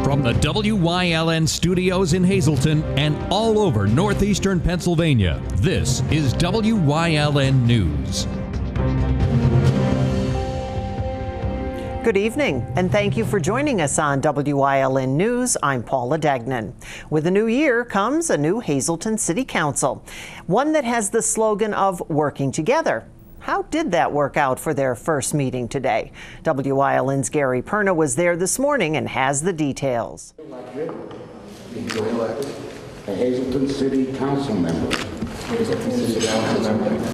From the WYLN studios in Hazleton and all over northeastern Pennsylvania, this is WYLN News. Good evening, and thank you for joining us on WYLN News. I'm Paula Degnan. With a new year comes a new Hazleton City Council, one that has the slogan of working together. How did that work out for their first meeting today? WYLN's Gary Perna was there this morning and has the details. He's elected a Hazleton City Council member.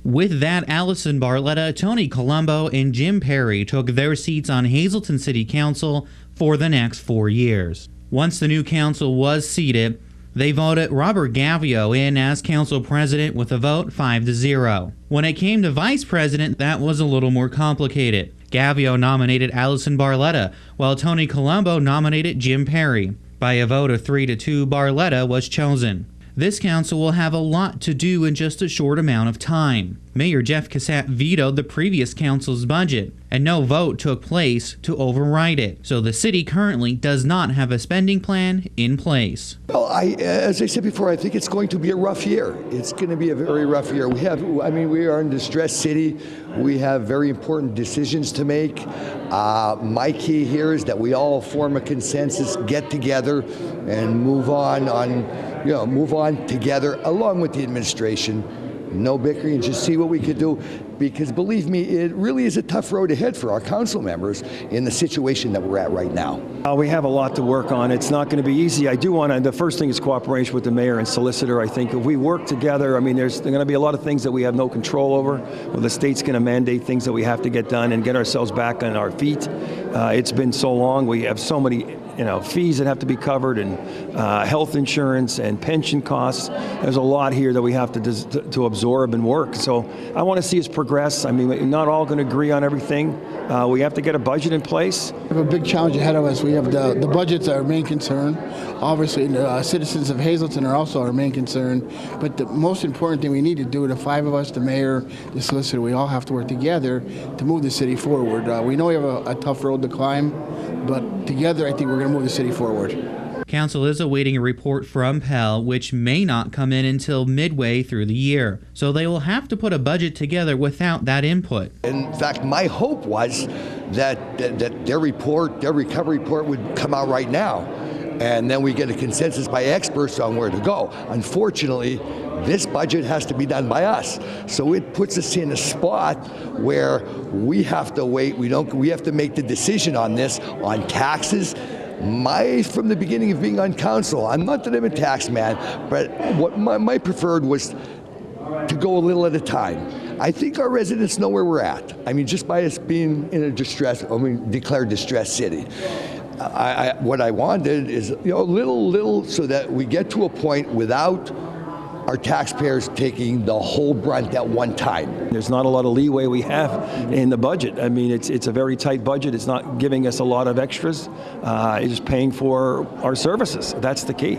With that, Allison Barletta, Tony Colombo, and Jim Perry took their seats on Hazleton City Council for the next 4 years. Once the new council was seated, they voted Robert Gavio in as council president with a vote 5-0. When it came to vice president, that was a little more complicated. Gavio nominated Allison Barletta, while Tony Colombo nominated Jim Perry. By a vote of 3-2, Barletta was chosen. This council will have a lot to do in just a short amount of time. Mayor Jeff Cassatt vetoed the previous council's budget, and no vote took place to override it. So the city currently does not have a spending plan in place. Well, as I said before, I think it's going to be a rough year. It's going to be a very rough year. We are in a distressed city. We have very important decisions to make. My key here is that we all form a consensus, get together, and move on together along with the administration. No bickering, just see what we could do, because believe me, it really is a tough road ahead for our council members in the situation that we're at right now. We have a lot to work on. It's not going to be easy. I do want to, the first thing is cooperation with the mayor and solicitor. I think if we work together, there's going to be a lot of things that we have no control over. Well, the state's going to mandate things that we have to get done and get ourselves back on our feet. It's been so long. We have so many fees that have to be covered, and health insurance and pension costs. There's a lot here that we have to absorb and work. So I want to see us progress. We're not all going to agree on everything. We have to get a budget in place. We have a big challenge ahead of us. We have the budget's our main concern. Obviously, the citizens of Hazleton are also our main concern. But the most important thing we need to do, the five of us, the mayor, the solicitor, we all have to work together to move the city forward. We know we have a tough road to climb, but together I think we're going to move the city forward. Council is awaiting a report from Pell, which may not come in until midway through the year. So they will have to put a budget together without that input. In fact, my hope was that their recovery report would come out right now, and then we get a consensus by experts on where to go. Unfortunately, this budget has to be done by us. So it puts us in a spot where we have to wait. We have to make the decision on this, on taxes. From the beginning of being on council, I'm not that I'm a tax man, but what my preferred was to go a little at a time. I think our residents know where we're at. Just by us being in a declared distressed city. What I wanted is little so that we get to a point without our taxpayers taking the whole brunt at one time. There's not a lot of leeway we have in the budget. It's a very tight budget. It's not giving us a lot of extras. It's paying for our services. That's the key.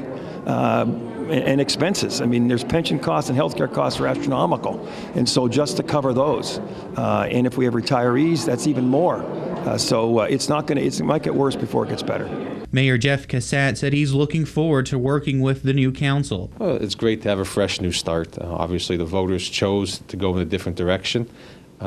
And expenses. There's pension costs and healthcare costs are astronomical. And so just to cover those, and if we have retirees, that's even more. So it might get worse before it gets better. Mayor Jeff Cassatt said he's looking forward to working with the new council. Well, it's great to have a fresh new start. Obviously, the voters chose to go in a different direction,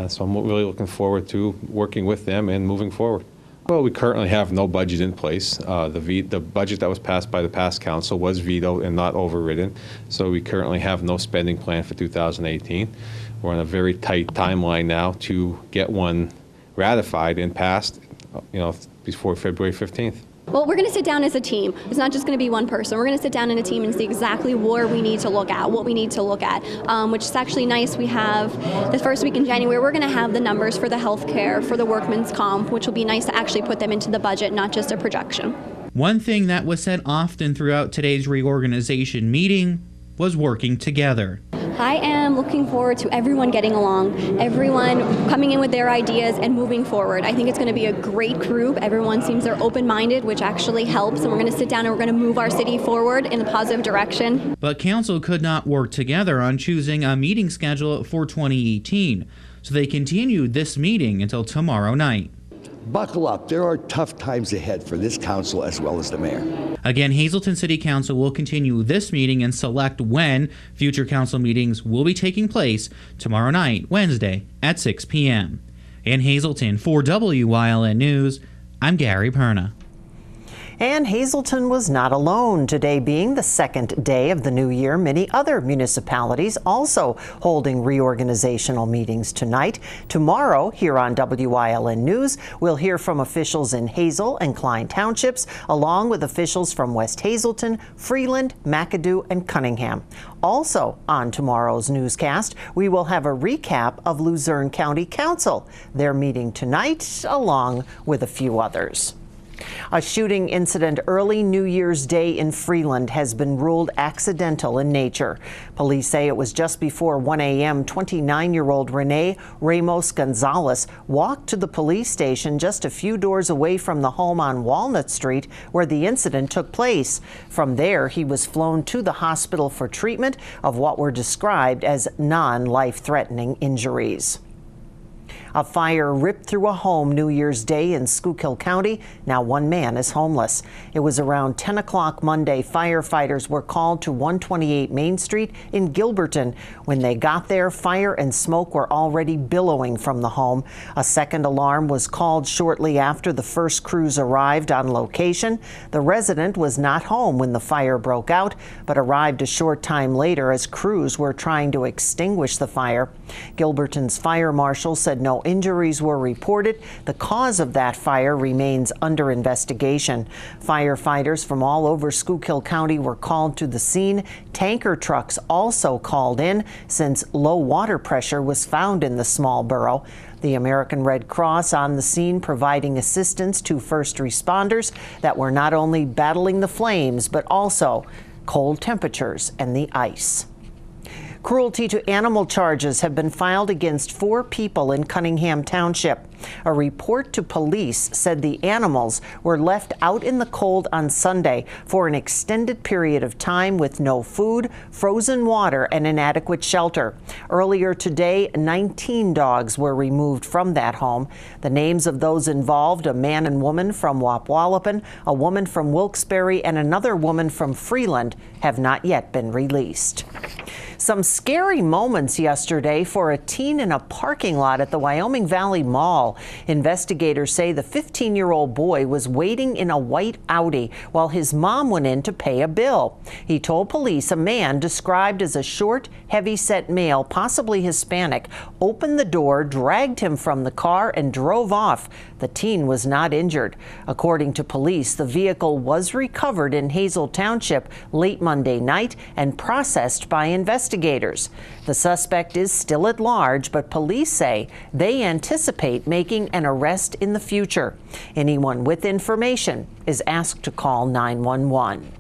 so I'm really looking forward to working with them and moving forward. Well, we currently have no budget in place. The budget that was passed by the past council was vetoed and not overridden, so we currently have no spending plan for 2018. We're on a very tight timeline now to get one ratified and passed, before February 15th. Well, we're going to sit down as a team. It's not just going to be one person. We're going to sit down in a team and see exactly where we need to look at, what we need to look at, which is actually nice. We have the first week in January, we're going to have the numbers for the health care, for the workman's comp, which will be nice to actually put them into the budget, not just a projection. One thing that was said often throughout today's reorganization meeting was working together. I am looking forward to everyone getting along, everyone coming in with their ideas and moving forward. I think it's going to be a great group. Everyone seems they're open-minded, which actually helps, and we're going to sit down and we're going to move our city forward in a positive direction. But council could not work together on choosing a meeting schedule for 2018, so they continued this meeting until tomorrow night. buckle up. There are tough times ahead for this council as well as the mayor. Again, Hazleton City Council will continue this meeting and select when future council meetings will be taking place tomorrow night, Wednesday, at 6 p.m. In Hazleton, for WYLN News, I'm Gary Perna. And Hazleton was not alone. Today being the second day of the new year, many other municipalities also holding reorganizational meetings tonight. Tomorrow, here on WYLN News, we'll hear from officials in Hazel and Klein Townships, along with officials from West Hazleton, Freeland, McAdoo, and Cunningham. Also on tomorrow's newscast, we will have a recap of Luzerne County Council. They're meeting tonight, along with a few others. A shooting incident early New Year's Day in Freeland has been ruled accidental in nature. Police say it was just before 1 a.m. 29-year-old Renee Ramos Gonzalez walked to the police station just a few doors away from the home on Walnut Street where the incident took place. From there, he was flown to the hospital for treatment of what were described as non-life-threatening injuries. A fire ripped through a home New Year's Day in Schuylkill County. Now one man is homeless. It was around 10 o'clock Monday. Firefighters were called to 128 Main Street in Gilberton. When they got there, fire and smoke were already billowing from the home. A second alarm was called shortly after the first crews arrived on location. The resident was not home when the fire broke out, but arrived a short time later as crews were trying to extinguish the fire. Gilberton's fire marshal said no injuries were reported. The cause of that fire remains under investigation. Firefighters from all over Schuylkill County were called to the scene. Tanker trucks also called in since low water pressure was found in the small borough. The American Red Cross on the scene providing assistance to first responders that were not only battling the flames but also cold temperatures and the ice. Cruelty to animal charges have been filed against 4 people in Cunningham Township. A report to police said the animals were left out in the cold on Sunday for an extended period of time with no food, frozen water, and inadequate shelter. Earlier today, 19 dogs were removed from that home. The names of those involved, a man and woman from Wapwallopin, a woman from Wilkes-Barre, and another woman from Freeland, have not yet been released. Some scary moments yesterday for a teen in a parking lot at the Wyoming Valley Mall. Investigators say the 15-year-old boy was waiting in a white Audi while his mom went in to pay a bill. He told police a man described as a short, heavy-set male, possibly Hispanic, opened the door, dragged him from the car, and drove off. The teen was not injured. According to police, the vehicle was recovered in Hazel Township late Monday night and processed by investigators. The suspect is still at large, but police say they anticipate making an arrest in the future. Anyone with information is asked to call 911.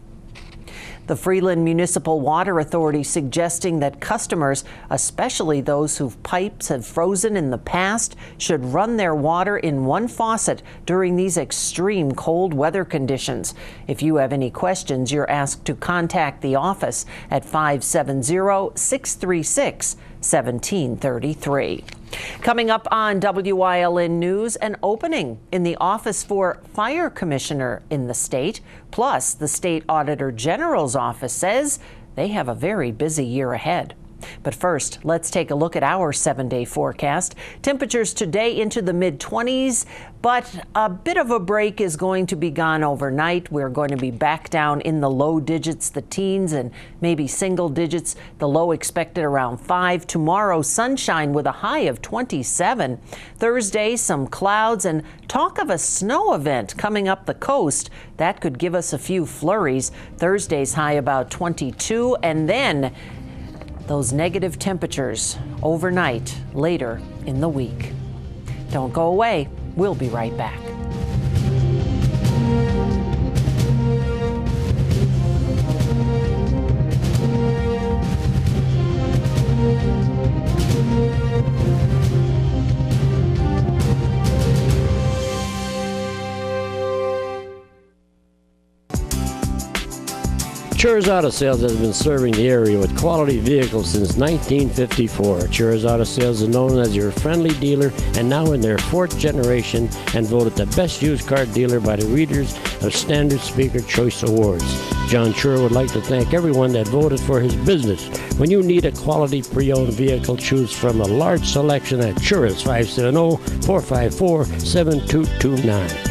The Freeland Municipal Water Authority suggesting that customers, especially those whose pipes have frozen in the past, should run their water in one faucet during these extreme cold weather conditions. If you have any questions, you're asked to contact the office at 570-636-1733. Coming up on WYLN News, an opening in the office for fire commissioner in the state. Plus, the state Auditor General's office says they have a very busy year ahead. But first, let's take a look at our 7-day forecast. Temperatures today into the mid-20s, but a bit of a break is going to be gone overnight. We're going to be back down in the low digits, the teens, and maybe single digits. The low expected around 5. Tomorrow, sunshine with a high of 27. Thursday, some clouds and talk of a snow event coming up the coast. That could give us a few flurries. Thursday's high about 22, and then those negative temperatures overnight later in the week. Don't go away. We'll be right back. Chur's Auto Sales has been serving the area with quality vehicles since 1954. Chur's Auto Sales is known as your friendly dealer and now in their 4th generation and voted the best used car dealer by the readers of Standard Speaker Choice Awards. John Chur would like to thank everyone that voted for his business. When you need a quality pre-owned vehicle, choose from a large selection at Chur's 570-454-7229.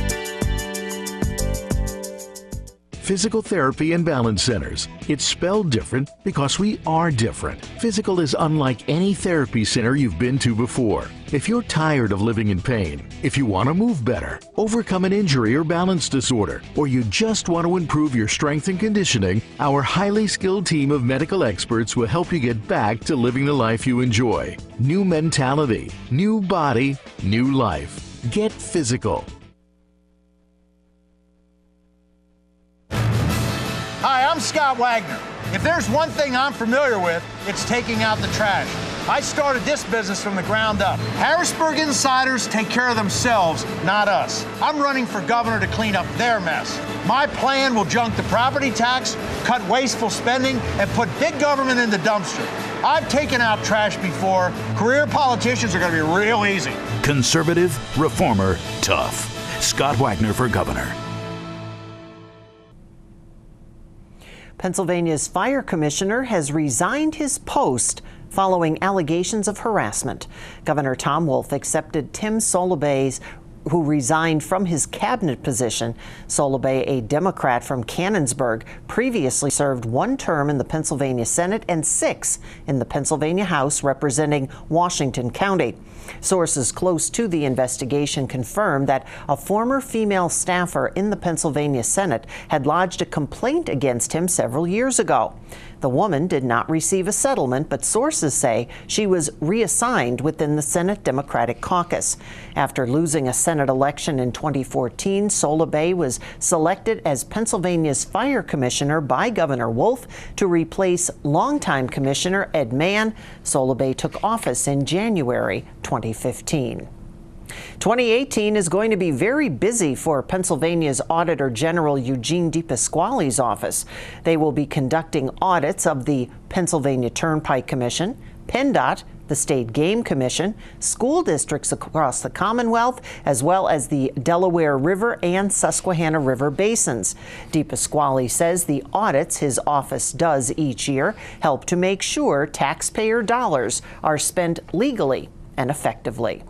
Physical Therapy and Balance Centers. It's spelled different because we are different. Physical is unlike any therapy center you've been to before. If you're tired of living in pain, if you want to move better, overcome an injury or balance disorder, or you just want to improve your strength and conditioning, our highly skilled team of medical experts will help you get back to living the life you enjoy. New mentality, new body, new life. Get physical. Hi, I'm Scott Wagner. If there's one thing I'm familiar with, it's taking out the trash. I started this business from the ground up. Harrisburg insiders take care of themselves, not us. I'm running for governor to clean up their mess. My plan will junk the property tax, cut wasteful spending, and put big government in the dumpster. I've taken out trash before. Career politicians are going to be real easy. Conservative, reformer, tough. Scott Wagner for governor. Pennsylvania's fire commissioner has resigned his post following allegations of harassment. Governor Tom Wolf accepted Tim Solebay, who resigned from his cabinet position. Solebay, a Democrat from Canonsburg, previously served 1 term in the Pennsylvania Senate and 6 in the Pennsylvania House representing Washington County. Sources close to the investigation confirmed that a former female staffer in the Pennsylvania Senate had lodged a complaint against him several years ago. The woman did not receive a settlement, but sources say she was reassigned within the Senate Democratic caucus. After losing a Senate election in 2014, Solebay was selected as Pennsylvania's fire commissioner by Governor Wolf to replace longtime Commissioner Ed Mann. Solebay took office in January 2015. 2018 is going to be very busy for Pennsylvania's Auditor General Eugene DePasquale's office. They will be conducting audits of the Pennsylvania Turnpike Commission, PennDOT, the State Game Commission, school districts across the Commonwealth, as well as the Delaware River and Susquehanna River basins. DePasquale says the audits his office does each year help to make sure taxpayer dollars are spent legally and effectively.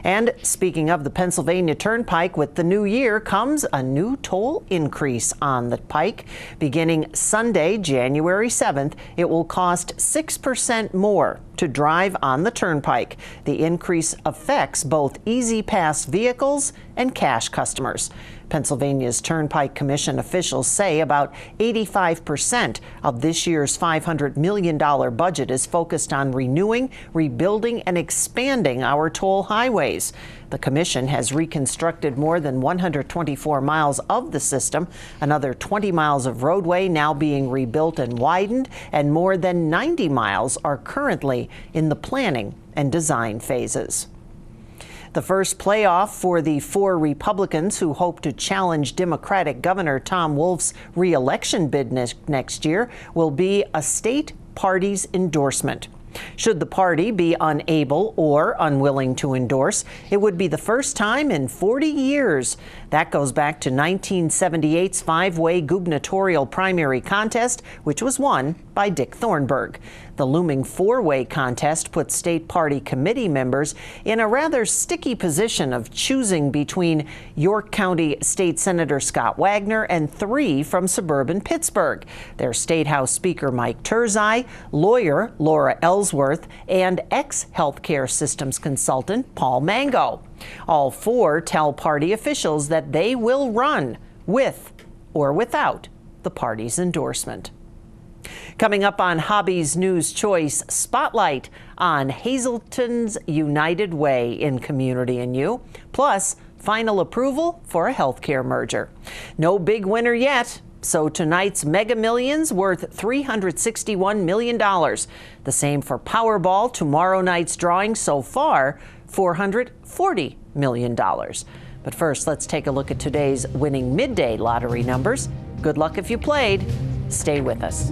And speaking of the Pennsylvania Turnpike, with the new year comes a new toll increase on the pike. Beginning Sunday, January 7th, it will cost 6% more to drive on the Turnpike. The increase affects both Easy Pass vehicles and cash customers. Pennsylvania's Turnpike Commission officials say about 85% of this year's $500 million budget is focused on renewing, rebuilding, and expanding our toll highways. The commission has reconstructed more than 124 miles of the system, another 20 miles of roadway now being rebuilt and widened, and more than 90 miles are currently in the planning and design phases. The first playoff for the 4 Republicans who hope to challenge Democratic Governor Tom Wolf's re-election bid next year will be a state party's endorsement. Should the party be unable or unwilling to endorse, it would be the first time in 40 years. That goes back to 1978's 5-way gubernatorial primary contest, which was won by Dick Thornburg. The looming 4-way contest puts state party committee members in a rather sticky position of choosing between York County State Senator Scott Wagner and 3 from suburban Pittsburgh. Their State House Speaker Mike Turzai, lawyer Laura Ellsworth, and ex-healthcare systems consultant Paul Mango. All 4 tell party officials that they will run with or without the party's endorsement. Coming up on Hobby's News Choice Spotlight on Hazleton's United Way in Community and You, plus final approval for a healthcare merger. No big winner yet, so tonight's Mega Millions worth $361 million. The same for Powerball, tomorrow night's drawing so far, $440 million. But first, let's take a look at today's winning midday lottery numbers. Good luck if you played. Stay with us.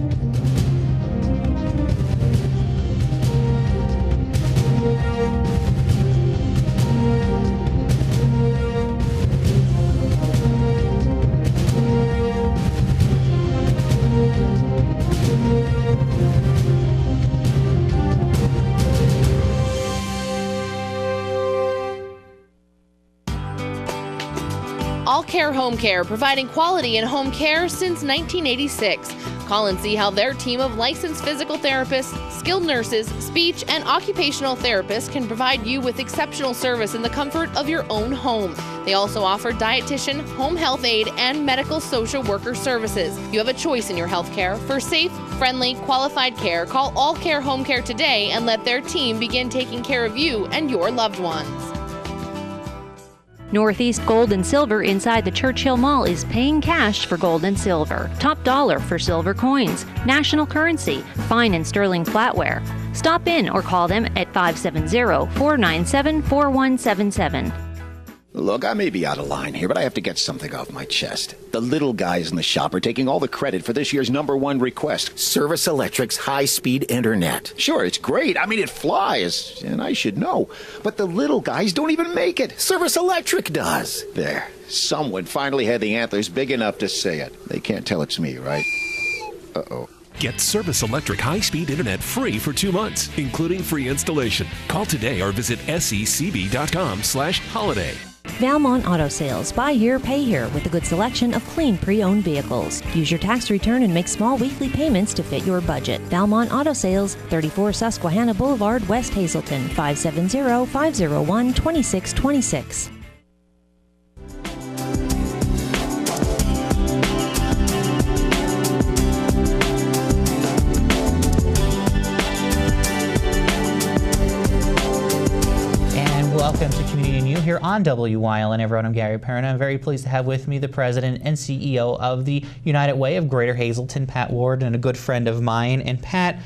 All Care Home Care, providing quality in home care since 1986. Call and see how their team of licensed physical therapists, skilled nurses, speech, and occupational therapists can provide you with exceptional service in the comfort of your own home. They also offer dietitian, home health aide, and medical social worker services. You have a choice in your health care. For safe, friendly, qualified care, call All Care Home Care today and let their team begin taking care of you and your loved ones. Northeast Gold and Silver inside the Churchill Mall is paying cash for gold and silver. Top dollar for silver coins. National currency. Fine and sterling flatware. Stop in or call them at 570-497-4177. Look, I may be out of line here, but I have to get something off my chest. The little guys in the shop are taking all the credit for this year's #1 request, Service Electric's high-speed internet. Sure, it's great. I mean, it flies, and I should know. But the little guys don't even make it. Service Electric does. There. Someone finally had the antlers big enough to say it. They can't tell it's me, right? Uh-oh. Get Service Electric high-speed internet free for 2 months, including free installation. Call today or visit secb.com/holiday. Valmont Auto Sales. Buy here, pay here with a good selection of clean pre-owned vehicles. Use your tax return and make small weekly payments to fit your budget. Valmont Auto Sales, 34 Susquehanna Boulevard, West Hazleton, 570-501-2626. Welcome to Community New here on WYLN. Everyone, I'm Gary Perrin. I'm very pleased to have with me the president and CEO of the United Way of Greater Hazleton, Pat Ward, and a good friend of mine. And Pat,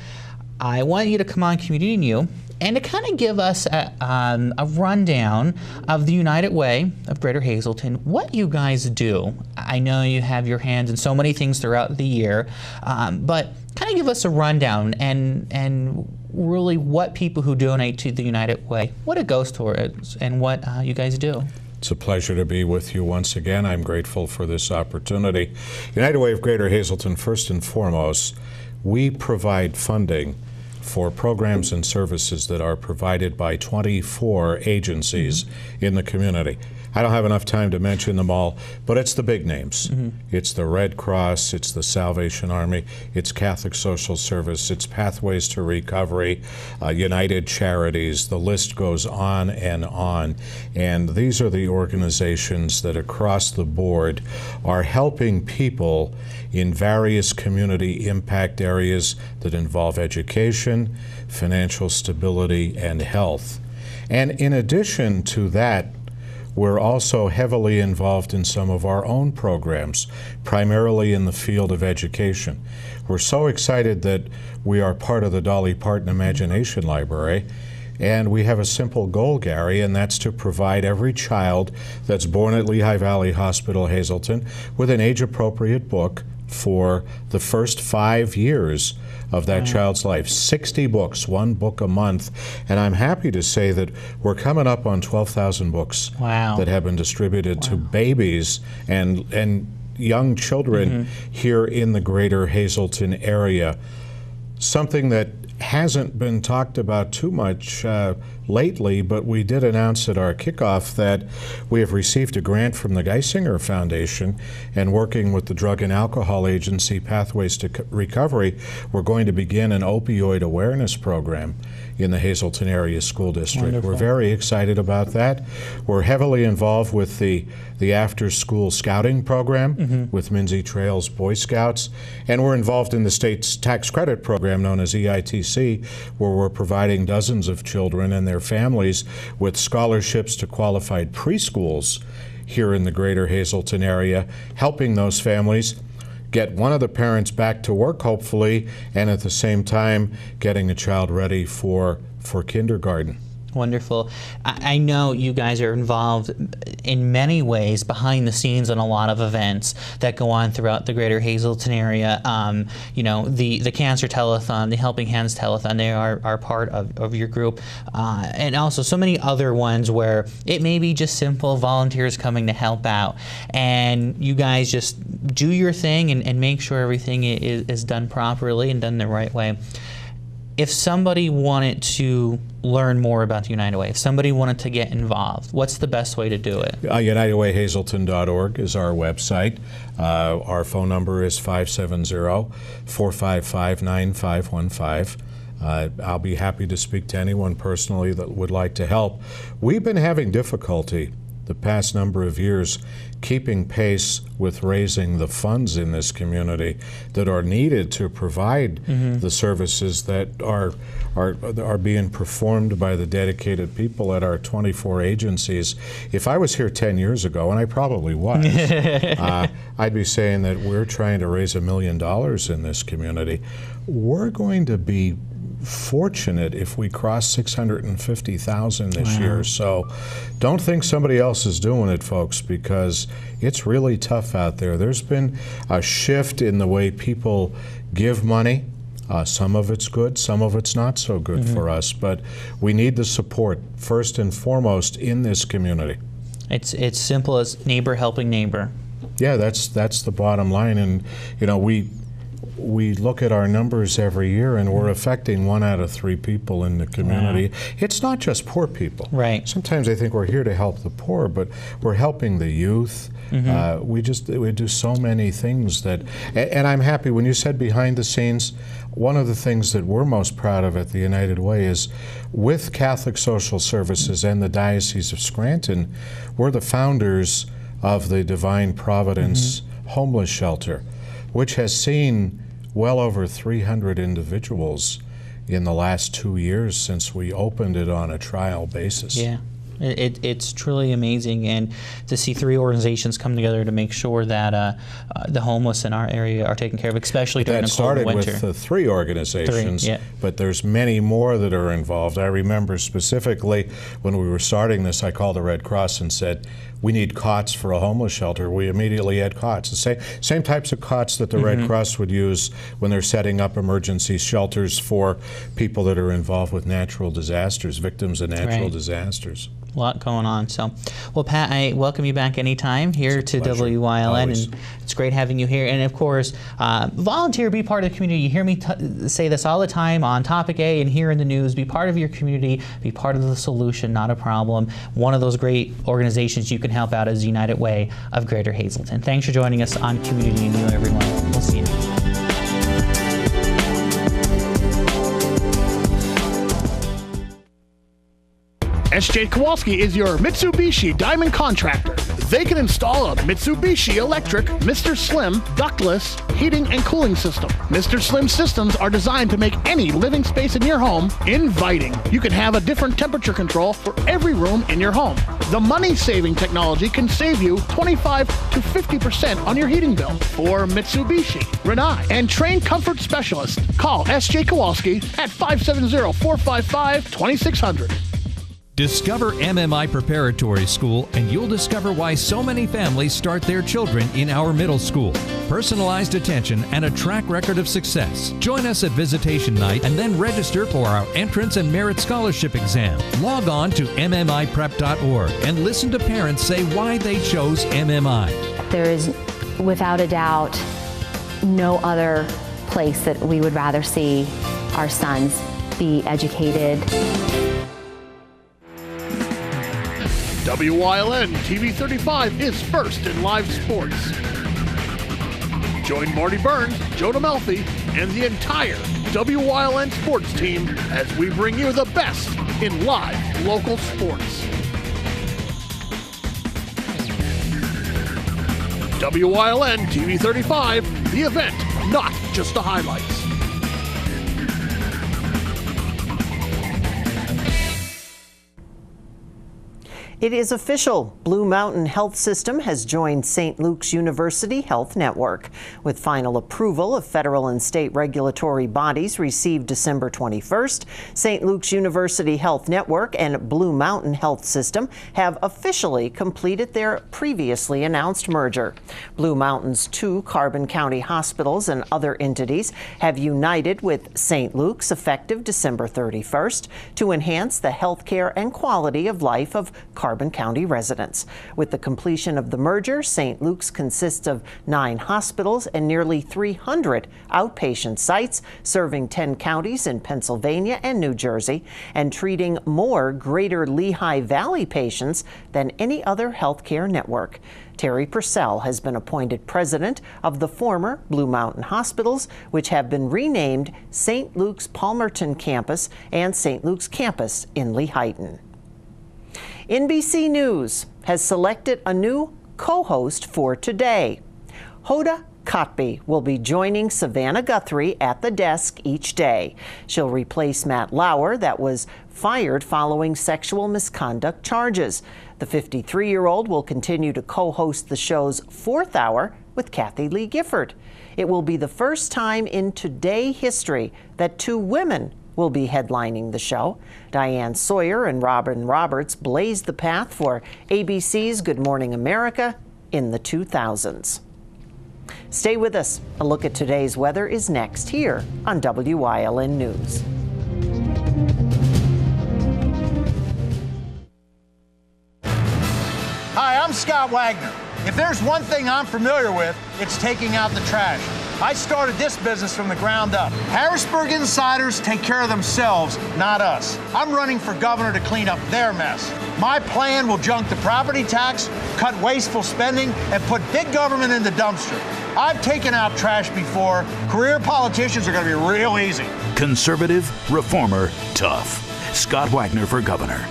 I want you to come on Community New and to kind of give us a rundown of the United Way of Greater Hazleton, what you guys do. I know you have your hands in so many things throughout the year, but kind of give us a rundown and really what people who donate to the United Way, what it goes towards, and what you guys do. It's a pleasure to be with you once again. I'm grateful for this opportunity. United Way of Greater Hazleton, first and foremost, we provide funding for programs and services that are provided by 24 agencies in the community. I don't have enough time to mention them all, but it's the big names. It's the Red Cross, it's the Salvation Army, it's Catholic Social Service, it's Pathways to Recovery, United Charities, the list goes on. And these are the organizations that across the board are helping people in various community impact areas that involve education, financial stability, and health. And in addition to that, we're also heavily involved in some of our own programs, primarily in the field of education. We're so excited that we are part of the Dolly Parton Imagination Library, and we have a simple goal, Gary, and that's to provide every child that's born at Lehigh Valley Hospital, Hazleton, with an age-appropriate book for the first 5 years of that child's life. 60 books, 1 book a month. And I'm happy to say that we're coming up on 12,000 books that have been distributed to babies and young children here in the greater Hazleton area. Something that hasn't been talked about too much lately, but we did announce at our kickoff that we have received a grant from the Geisinger Foundation, and working with the Drug and Alcohol Agency Pathways to Recovery, we're going to begin an opioid awareness program in the Hazleton Area School District. Wonderful. We're very excited about that. We're heavily involved with the after-school scouting program with Minzy Trails Boy Scouts, and we're involved in the state's tax credit program known as EITC, where we're providing dozens of children and their families with scholarships to qualified preschools here in the greater Hazleton area, helping those families get one of the parents back to work, hopefully, and at the same time getting the child ready for kindergarten. Wonderful. I know you guys are involved in many ways behind the scenes on a lot of events that go on throughout the greater Hazleton area. You know, the Cancer Telethon, the Helping Hands Telethon, they are part of your group. And also so many other ones where it may be just simple volunteers coming to help out. And you guys just do your thing and make sure everything is done properly and done the right way. If somebody wanted to learn more about the United Way, if somebody wanted to get involved, what's the best way to do it? UnitedWayHazleton.org is our website. Our phone number is 570-455-9515. I'll be happy to speak to anyone personally that would like to help. We've been having difficulty the past number of years keeping pace with raising the funds in this community that are needed to provide the services that are being performed by the dedicated people at our 24 agencies. If I was here 10 years ago, and I probably was, I'd be saying that we're trying to raise $1 million in this community. We're going to be fortunate if we cross 650,000 this year. So don't think somebody else is doing it, folks, because it's really tough out there. There's been a shift in the way people give money. Some of it's good, some of it's not so good for us, but we need the support first and foremost in this community. It's simple as neighbor helping neighbor. Yeah, that's the bottom line. And you know, we look at our numbers every year, and we're affecting 1 out of 3 people in the community. Wow. It's not just poor people. Right. Sometimes I think we're here to help the poor, but we're helping the youth. We do so many things that, and I'm happy when you said behind the scenes. One of the things that we're most proud of at the United Way is with Catholic Social Services and the Diocese of Scranton, we're the founders of the Divine Providence Homeless Shelter, which has seen well over 300 individuals in the last 2 years since we opened it on a trial basis. Yeah. It's truly amazing, and to see 3 organizations come together to make sure that the homeless in our area are taken care of, especially during the cold winter. That started with 3 organizations, but there's many more that are involved. I remember specifically when we were starting this, I called the Red Cross and said, we need cots for a homeless shelter. We immediately had cots, the same types of cots that the Red Cross would use when they're setting up emergency shelters for people that are involved with natural disasters, victims of natural disasters. A lot going on. So, well, Pat, I welcome you back anytime here to WYLN, and it's great having you here. And of course, volunteer, be part of the community. You hear me say this all the time on Topic A and here in the news. Be part of your community. Be part of the solution, not a problem. One of those great organizations you can help out is United Way of Greater Hazleton. Thanks for joining us on Community New, everyone. We'll see you. S.J. Kowalski is your Mitsubishi Diamond Contractor. They can install a Mitsubishi electric Mr. Slim ductless heating and cooling system. Mr. Slim systems are designed to make any living space in your home inviting. You can have a different temperature control for every room in your home. The money-saving technology can save you 25 to 50% on your heating bill. For Mitsubishi, Renai, and trained comfort specialists, call S.J. Kowalski at 570-455-2600. Discover MMI Preparatory School, and you'll discover why so many families start their children in our middle school. Personalized attention and a track record of success. Join us at visitation night and then register for our entrance and merit scholarship exam. Log on to MMIprep.org and listen to parents say why they chose MMI. There is, without a doubt, no other place that we would rather see our sons be educated. WYLN TV 35 is first in live sports. Join Marty Burns, Joe DeMelfi, and the entire WYLN sports team as we bring you the best in live local sports. WYLN TV 35, the event, not just the highlights. It is official. Blue Mountain Health System has joined St. Luke's University Health Network. With final approval of federal and state regulatory bodies received December 21st, St. Luke's University Health Network and Blue Mountain Health System have officially completed their previously announced merger. Blue Mountain's 2 Carbon County hospitals and other entities have united with St. Luke's effective December 31st to enhance the health care and quality of life of Carbon County residents. With the completion of the merger, St. Luke's consists of 9 hospitals and nearly 300 outpatient sites serving 10 counties in Pennsylvania and New Jersey and treating more Greater Lehigh Valley patients than any other healthcare network. Terry Purcell has been appointed president of the former Blue Mountain Hospitals, which have been renamed St. Luke's Palmerton Campus and St. Luke's Campus in Lehighton. NBC News has selected a new co-host for today. Hoda Kotb will be joining Savannah Guthrie at the desk each day. She'll replace Matt Lauer, that was fired following sexual misconduct charges. The 53-year-old will continue to co-host the show's 4th hour with Kathy Lee Gifford. It will be the first time in Today history that 2 women will be headlining the show. Diane Sawyer and Robin Roberts blazed the path for ABC's Good Morning America in the 2000s. Stay with us. A look at today's weather is next here on WYLN News. Hi, I'm Scott Wagner. If there's one thing I'm familiar with, it's taking out the trash. I started this business from the ground up. Harrisburg insiders take care of themselves, not us. I'm running for governor to clean up their mess. My plan will junk the property tax, cut wasteful spending, and put big government in the dumpster. I've taken out trash before. Career politicians are going to be real easy. Conservative, reformer, tough. Scott Wagner for governor.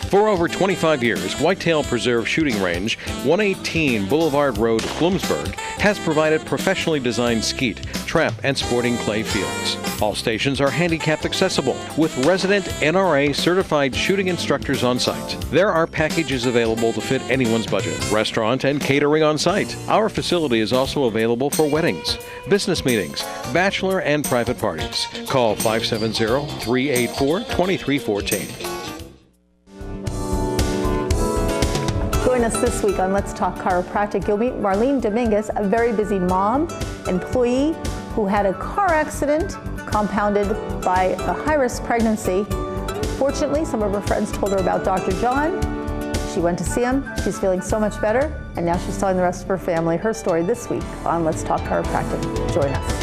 For over 25 years, Whitetail Preserve Shooting Range, 118 Boulevard Road, Bloomsburg, has provided professionally designed skeet, trap, and sporting clay fields. All stations are handicapped accessible with resident NRA certified shooting instructors on site. There are packages available to fit anyone's budget. Restaurant and catering on site. Our facility is also available for weddings, business meetings, bachelor and private parties. Call 570-384-2314. Join us this week on Let's Talk Chiropractic. You'll meet Marlene Dominguez, a very busy mom, employee who had a car accident compounded by a high-risk pregnancy. Fortunately, some of her friends told her about Dr. John. She went to see him. She's feeling so much better, and now she's telling the rest of her family her story this week on Let's Talk Chiropractic. Join us.